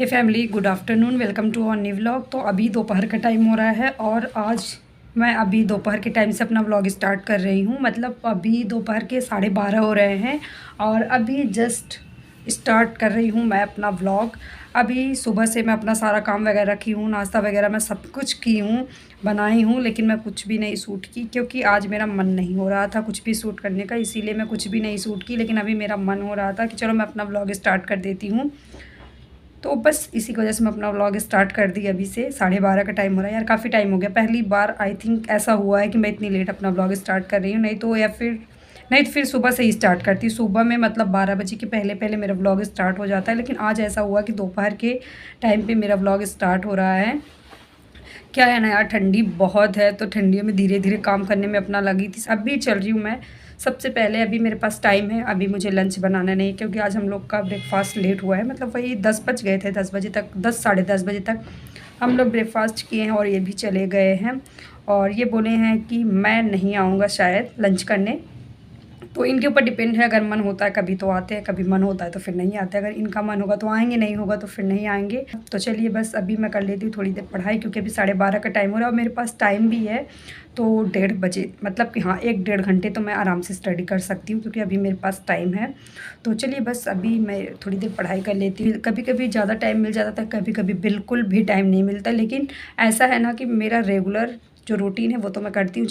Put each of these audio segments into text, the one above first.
Hey family, good afternoon. Welcome to our new vlog. तो अभी दोपहर का टाइम हो रहा है और आज मैं अभी दोपहर के टाइम से अपना व्लॉग स्टार्ट कर रही हूँ। मतलब अभी दोपहर के 12:30 हो रहे हैं और अभी जस्ट स्टार्ट कर रही हूँ मैं अपना व्लॉग। अभी सुबह से मैं अपना सारा काम वगैरह रखी हूँ, नाश्ता वगैरह मैं सब कुछ की हूँ, बनाई हूँ, लेकिन मैं कुछ भी नहीं शूट की क्योंकि आज मेरा मन नहीं हो रहा था कुछ भी शूट करने का, इसीलिए मैं कुछ भी नहीं शूट की। लेकिन अभी मेरा मन हो रहा था कि चलो मैं अपना व्लॉग स्टार्ट कर देती हूँ। तो बस इसी की वजह से मैं अपना व्लॉग स्टार्ट कर दी। अभी से 12:30 का टाइम हो रहा है। यार काफ़ी टाइम हो गया, पहली बार आई थिंक ऐसा हुआ है कि मैं इतनी लेट अपना व्लॉग स्टार्ट कर रही हूँ। नहीं तो फिर सुबह से ही स्टार्ट करती हूँ। सुबह में मतलब 12 बजे के पहले पहले मेरा व्लॉग स्टार्ट हो जाता है, लेकिन आज ऐसा हुआ कि दोपहर के टाइम पे मेरा व्लॉग स्टार्ट हो रहा है। क्या है ना यार, ठंडी बहुत है तो ठंडियों में धीरे धीरे काम करने में अपना लगी थी। अभी चल रही हूँ मैं। सबसे पहले अभी मेरे पास टाइम है, अभी मुझे लंच बनाना नहीं क्योंकि आज हम लोग का ब्रेकफास्ट लेट हुआ है। मतलब वही 10 बज गए थे, 10 बजे तक, 10 साढ़े 10 बजे तक हम लोग ब्रेकफास्ट किए हैं और ये भी चले गए हैं। और ये बोले हैं कि मैं नहीं आऊँगा शायद लंच करने, तो इनके ऊपर डिपेंड है। अगर मन होता है कभी तो आते हैं, कभी मन होता है तो फिर नहीं आते। अगर इनका मन होगा तो आएंगे, नहीं होगा तो फिर नहीं आएंगे। तो चलिए बस अभी मैं कर लेती हूँ थोड़ी देर पढ़ाई क्योंकि अभी 12:30 का टाइम हो रहा है और मेरे पास टाइम भी है। तो 1:30 बजे मतलब कि हाँ, 1 डेढ़ घंटे तो मैं आराम से स्टडी कर सकती हूँ क्योंकि अभी मेरे पास टाइम है। तो चलिए बस अभी मैं थोड़ी देर पढ़ाई कर लेती हूँ। कभी कभी ज़्यादा टाइम मिल जाता था, कभी कभी बिल्कुल भी टाइम नहीं मिलता, लेकिन ऐसा है ना कि मेरा रेगुलर जो रूटीन है वो तो मैं करती हूँ।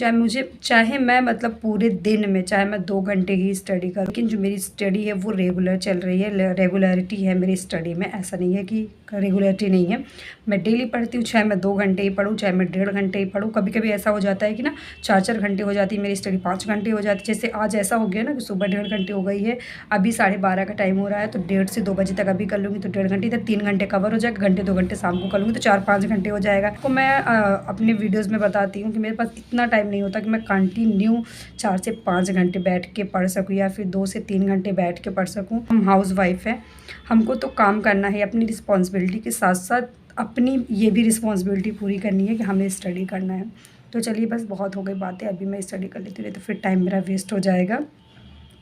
चाहे मैं मतलब पूरे दिन में चाहे मैं 2 घंटे ही स्टडी करूँ, लेकिन जो मेरी स्टडी है वो रेगुलर चल रही है, रेगुलरिटी है मेरी स्टडी में। ऐसा नहीं है कि रेगुलरिटी नहीं है। मैं डेली पढ़ती हूँ, चाहे मैं 2 घंटे ही पढूँ, चाहे मैं 1.5 घंटे ही पढूँ। कभी कभी ऐसा हो जाता है कि ना 4-4 घंटे हो जाती है मेरी स्टडी, 5 घंटे हो जाती है। जैसे आज ऐसा हो गया ना कि सुबह 1.5 घंटे हो गई है, अभी 12:30 का टाइम हो रहा है, तो 1:30 से 2 बजे तक अभी कर लूँगी तो 1.5 घंटे, इधर 3 घंटे कवर हो जाएगा। घंटे 2 घंटे शाम को कर लूँगी तो 4-5 घंटे हो जाएगा। तो मैं अपने वीडियोज़ में बताती हूँ कि मेरे पास इतना टाइम नहीं होता कि मैं कंटिन्यू 4 से 5 घंटे बैठ के पढ़ सकूँ या फिर 2 से 3 घंटे बैठ के पढ़ सकूँ। हम हाउस वाइफ हैं, हमको तो काम करना है, अपनी रिस्पॉन्सिबिलिटी के साथ साथ अपनी ये भी रिस्पॉन्सिबिलिटी पूरी करनी है कि हमें स्टडी करना है। तो चलिए बस बहुत हो गई बातें, अभी मैं स्टडी कर लेती हूँ, नहीं तो फिर टाइम मेरा वेस्ट हो जाएगा।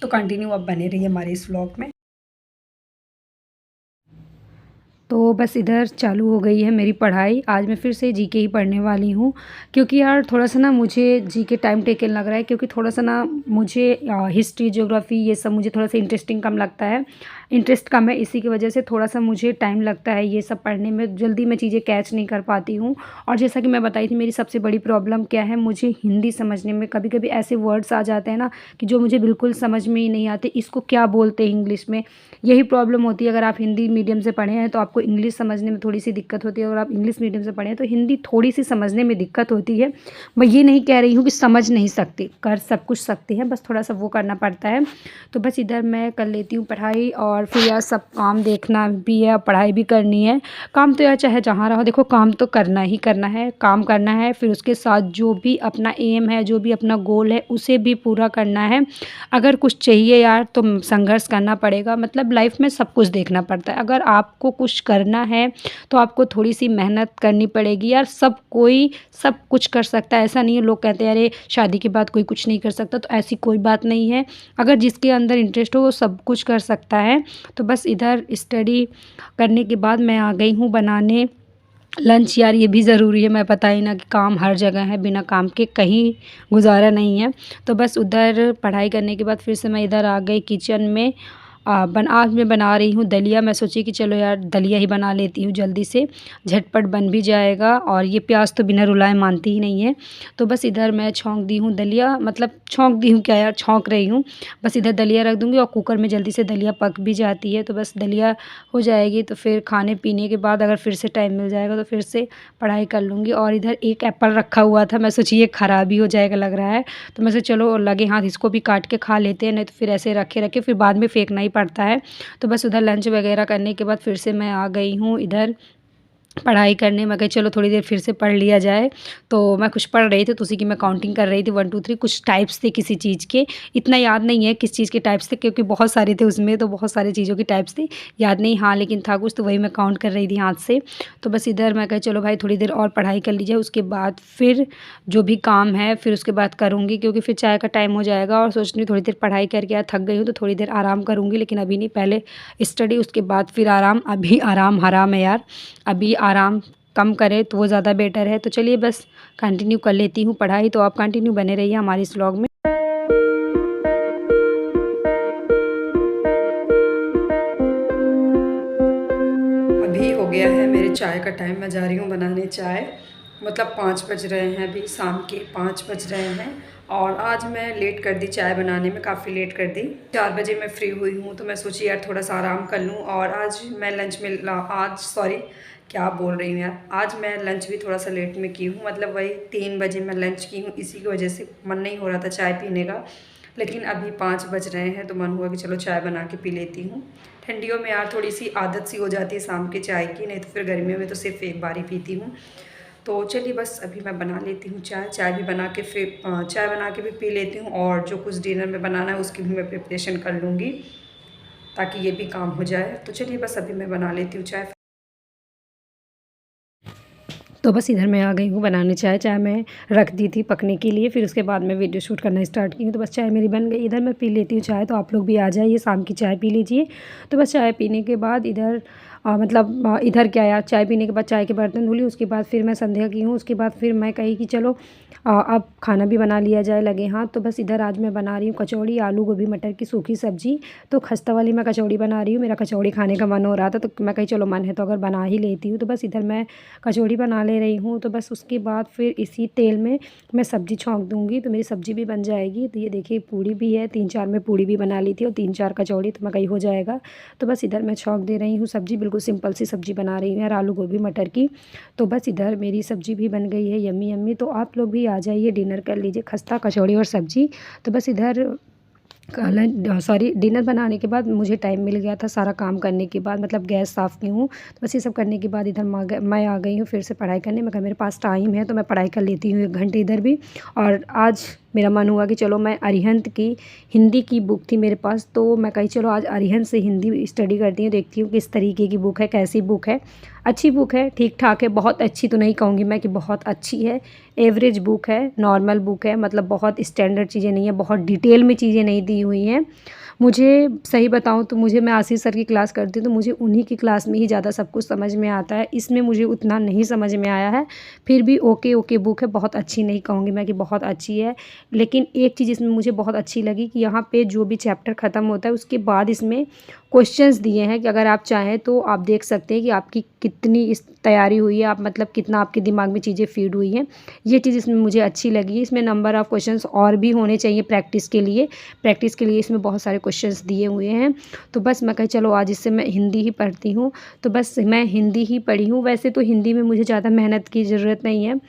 तो कंटिन्यू अब बने रहिए हमारे इस व्लॉग में। तो बस इधर चालू हो गई है मेरी पढ़ाई। आज मैं फिर से जीके ही पढ़ने वाली हूँ क्योंकि यार थोड़ा सा ना मुझे जीके टाइम टेकन लग रहा है, क्योंकि थोड़ा सा ना मुझे हिस्ट्री, ज्योग्राफी ये सब मुझे थोड़ा सा इंटरेस्टिंग कम लगता है, इंटरेस्ट कम है। इसी की वजह से थोड़ा सा मुझे टाइम लगता है ये सब पढ़ने में, जल्दी मैं चीज़ें कैच नहीं कर पाती हूँ। और जैसा कि मैं बताई थी, मेरी सबसे बड़ी प्रॉब्लम क्या है, मुझे हिंदी समझने में कभी कभी ऐसे वर्ड्स आ जाते हैं ना कि जो मुझे बिल्कुल समझ में ही नहीं आते, इसको क्या बोलते हैं इंग्लिश में। यही प्रॉब्लम होती है। अगर आप हिंदी मीडियम से पढ़े हैं तो आपको इंग्लिश समझने में थोड़ी सी दिक्कत होती है, और आप इंग्लिश मीडियम से पढ़े हैं तो हिंदी थोड़ी सी समझने में दिक्कत होती है। मैं ये नहीं कह रही हूँ कि समझ नहीं सकती, कर सब कुछ सकते हैं, बस थोड़ा सा वो करना पड़ता है। तो बस इधर मैं कर लेती हूँ पढ़ाई और फिर यार सब काम देखना भी है, पढ़ाई भी करनी है। काम तो यार चाहे जहाँ रहो, देखो काम तो करना ही करना है, काम करना है, फिर उसके साथ जो भी अपना एम है, जो भी अपना गोल है, उसे भी पूरा करना है। अगर कुछ चाहिए यार तो संघर्ष करना पड़ेगा। मतलब लाइफ में सब कुछ देखना पड़ता है। अगर आपको कुछ करना है तो आपको थोड़ी सी मेहनत करनी पड़ेगी यार। सब कोई सब कुछ कर सकता है, ऐसा नहीं है। लोग कहते हैं अरे शादी के बाद कोई कुछ नहीं कर सकता, तो ऐसी कोई बात नहीं है। अगर जिसके अंदर इंटरेस्ट हो वो सब कुछ कर सकता है। तो बस इधर स्टडी करने के बाद मैं आ गई हूँ बनाने लंच। यार ये भी ज़रूरी है, मैं पता ही ना कि काम हर जगह है, बिना काम के कहीं गुजारा नहीं है। तो बस उधर पढ़ाई करने के बाद फिर से मैं इधर आ गई किचन में। आज मैं बना रही हूँ दलिया। मैं सोची कि चलो यार दलिया ही बना लेती हूँ, जल्दी से झटपट बन भी जाएगा, और ये प्याज तो बिना रुलाए मानती ही नहीं है। तो बस इधर मैं छौंक दी हूँ दलिया, मतलब छौंक दी हूँ क्या यार, छौंक रही हूँ। बस इधर दलिया रख दूँगी और कुकर में जल्दी से दलिया पक भी जाती है। तो बस दलिया हो जाएगी तो फिर खाने पीने के बाद अगर फिर से टाइम मिल जाएगा तो फिर से पढ़ाई कर लूँगी। और इधर एक एप्पल रखा हुआ था, मैं सोची ये ख़राब ही हो जाएगा लग रहा है, तो मैं सोची चलो लगे हाथ इसको भी काट के खा लेते हैं, नहीं तो फिर ऐसे रखे रखे फिर बाद में फेंकना ही पड़ता है। तो बस उधर लंच वगैरह करने के बाद फिर से मैं आ गई हूँ इधर पढ़ाई करने। मैं कही चलो थोड़ी देर फिर से पढ़ लिया जाए। तो मैं कुछ पढ़ रही थी तो उसी की मैं काउंटिंग कर रही थी 1 2 3 कुछ टाइप्स थे किसी चीज़ के। इतना याद नहीं है किस चीज़ के टाइप्स थे क्योंकि बहुत सारे थे उसमें, तो बहुत सारी चीज़ों की टाइप्स थी। याद नहीं, हाँ, लेकिन था कुछ तो वही मैं काउंट कर रही थी हाथ से। तो बस इधर मैं कही चलो भाई थोड़ी देर और पढ़ाई कर लीजिए, उसके बाद फिर जो भी काम है फिर उसके बाद करूँगी क्योंकि फिर चाय का टाइम हो जाएगा। और सोच रही हूँ थोड़ी देर पढ़ाई करके यार थक गई हूँ तो थोड़ी देर आराम करूँगी, लेकिन अभी नहीं, पहले स्टडी उसके बाद फिर आराम। अभी आराम हराम है यार, अभी आराम कम करें तो वो ज़्यादा बेटर है। तो चलिए बस कंटिन्यू कर लेती हूँ पढ़ाई। तो आप कंटिन्यू बने रहिए हमारे इस व्लॉग में। अभी हो गया है मेरे चाय का टाइम, मैं जा रही हूँ बनाने चाय। मतलब 5 बज रहे हैं, अभी शाम के 5 बज रहे हैं। और आज मैं लेट कर दी चाय बनाने में, काफ़ी लेट कर दी। 4 बजे मैं फ्री हुई हूँ तो मैं सोची यार थोड़ा सा आराम कर लूँ। और आज मैं लंच में आज सॉरी क्या बोल रही हूँ यार, आज मैं लंच भी थोड़ा सा लेट में की हूँ। मतलब वही 3 बजे मैं लंच की हूँ, इसी की वजह से मन नहीं हो रहा था चाय पीने का। लेकिन अभी 5 बज रहे हैं तो मन हुआ कि चलो चाय बना के पी लेती हूँ। ठंडियों में यार थोड़ी सी आदत सी हो जाती है शाम के चाय की, नहीं तो फिर गर्मियों में तो सिर्फ एक बार ही पीती हूँ। तो चलिए बस अभी मैं बना लेती हूँ चाय भी बना के फिर चाय बना के भी पी लेती हूँ। और जो कुछ डिनर में बनाना है उसकी भी मैं प्रिपरेशन कर लूँगी ताकि ये भी काम हो जाए। तो चलिए बस अभी मैं बना लेती हूँ चाय। तो बस इधर मैं आ गई हूँ बनाने चाय। चाय मैं रख दी थी पकने के लिए, फिर उसके बाद मैं वीडियो शूट करना स्टार्ट की हूँ। तो बस चाय मेरी बन गई, इधर मैं पी लेती हूँ चाय। तो आप लोग भी आ जाइए, शाम की चाय पी लीजिए। तो बस चाय पीने के बाद इधर इधर क्या यार, चाय पीने के बाद चाय के बर्तन धुली, उसके बाद फिर मैं संध्या की हूँ। उसके बाद फिर मैं कही कि चलो अब खाना भी बना लिया जाए लगे हाथ। तो बस इधर आज मैं बना रही हूँ कचौड़ी, आलू गोभी मटर की सूखी सब्जी। तो खस्ता वाली मैं कचौड़ी बना रही हूँ, मेरा कचौड़ी खाने का मन हो रहा था तो मैं कही चलो मन है तो अगर बना ही लेती हूँ। तो बस इधर मैं कचौड़ी बना ले रही हूँ। तो बस उसके बाद फिर इसी तेल में मैं सब्ज़ी छौंक दूँगी तो मेरी सब्ज़ी भी बन जाएगी। तो ये देखिए पूड़ी भी है, 3-4 मैं पूड़ी भी बना ली थी और 3-4 कचौड़ी, तो मैं कही हो जाएगा। तो बस इधर मैं छौंक दे रही हूँ सब्ज़ी, बिल्कुल सिंपल सी सब्ज़ी बना रही हूँ यार, आलू गोभी मटर की। तो बस इधर मेरी सब्ज़ी भी बन गई है यम्मी यम्मी। तो आप लोग भी आ जाइए, डिनर कर लीजिए, खस्ता कचौड़ी और सब्ज़ी। तो बस इधर डिनर बनाने के बाद मुझे टाइम मिल गया था सारा काम करने के बाद, मतलब गैस साफ़ की हूँ। तो बस ये सब करने के बाद इधर मैं आ गई हूँ फिर से पढ़ाई करने। मैं कहा मेरे पास टाइम है तो मैं पढ़ाई कर लेती हूँ 1 घंटे इधर भी। और आज मेरा मन हुआ कि चलो मैं अरिहंत की हिंदी की बुक थी मेरे पास, तो मैं कही चलो आज अरिहंत से हिंदी स्टडी करती हूँ, देखती हूँ किस तरीके की बुक है, कैसी बुक है। अच्छी बुक है, ठीक ठाक है, बहुत अच्छी तो नहीं कहूँगी मैं कि बहुत अच्छी है, एवरेज बुक है, नॉर्मल बुक है। मतलब बहुत स्टैंडर्ड चीज़ें नहीं है, बहुत डिटेल में चीज़ें नहीं दी हुई हैं। मुझे सही बताऊँ तो मैं आशीष सर की क्लास करती हूँ तो मुझे उन्हीं की क्लास में ही ज़्यादा सब कुछ समझ में आता है, इसमें मुझे उतना नहीं समझ में आया है। फिर भी ओके बुक है, बहुत अच्छी नहीं कहूँगी मैं कि बहुत अच्छी है। लेकिन एक चीज़ इसमें मुझे बहुत अच्छी लगी कि यहाँ पे जो भी चैप्टर ख़त्म होता है उसके बाद इसमें क्वेश्चंस दिए हैं कि अगर आप चाहें तो आप देख सकते हैं कि आपकी कितनी इस तैयारी हुई है, आप मतलब कितना आपके दिमाग में चीज़ें फीड हुई हैं। ये चीज़ इसमें मुझे अच्छी लगी। इसमें नंबर ऑफ़ क्वेश्चंस और भी होने चाहिए प्रैक्टिस के लिए इसमें बहुत सारे क्वेश्चंस दिए हुए हैं। तो बस मैं कही चलो आज इससे मैं हिंदी ही पढ़ती हूँ। तो बस मैं हिंदी ही पढ़ी हूँ। वैसे तो हिंदी में मुझे ज़्यादा मेहनत की ज़रूरत नहीं है।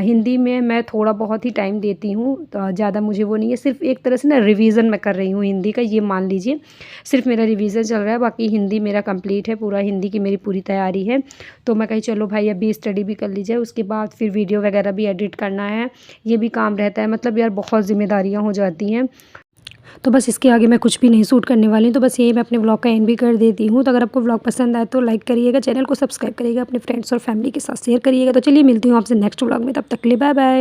हिंदी में मैं थोड़ा बहुत ही टाइम देती हूँ, तो ज़्यादा मुझे वो नहीं है। सिर्फ एक तरह से ना रिवीज़न मैं कर रही हूँ हिंदी का, ये मान लीजिए सिर्फ मेरा रिवीज़न चल रहा है। बाकी हिंदी मेरा कंप्लीट है, पूरा हिंदी की मेरी पूरी तैयारी है। तो मैं कही चलो भाई अभी स्टडी भी कर ली जाए, उसके बाद फिर वीडियो वगैरह भी एडिट करना है, ये भी काम रहता है। मतलब यार बहुत ज़िम्मेदारियाँ हो जाती हैं। तो बस इसके आगे मैं कुछ भी नहीं शूट करने वाली हूँ। तो बस यही मैं अपने व्लॉग का एंड भी कर देती हूँ। तो अगर आपको व्लॉग पसंद आए तो लाइक करिएगा, चैनल को सब्सक्राइब करिएगा, अपने फ्रेंड्स और फैमिली के साथ शेयर करिएगा। तो चलिए मिलती हूँ आपसे नेक्स्ट व्लॉग में, तब तक के लिए बाय बाय।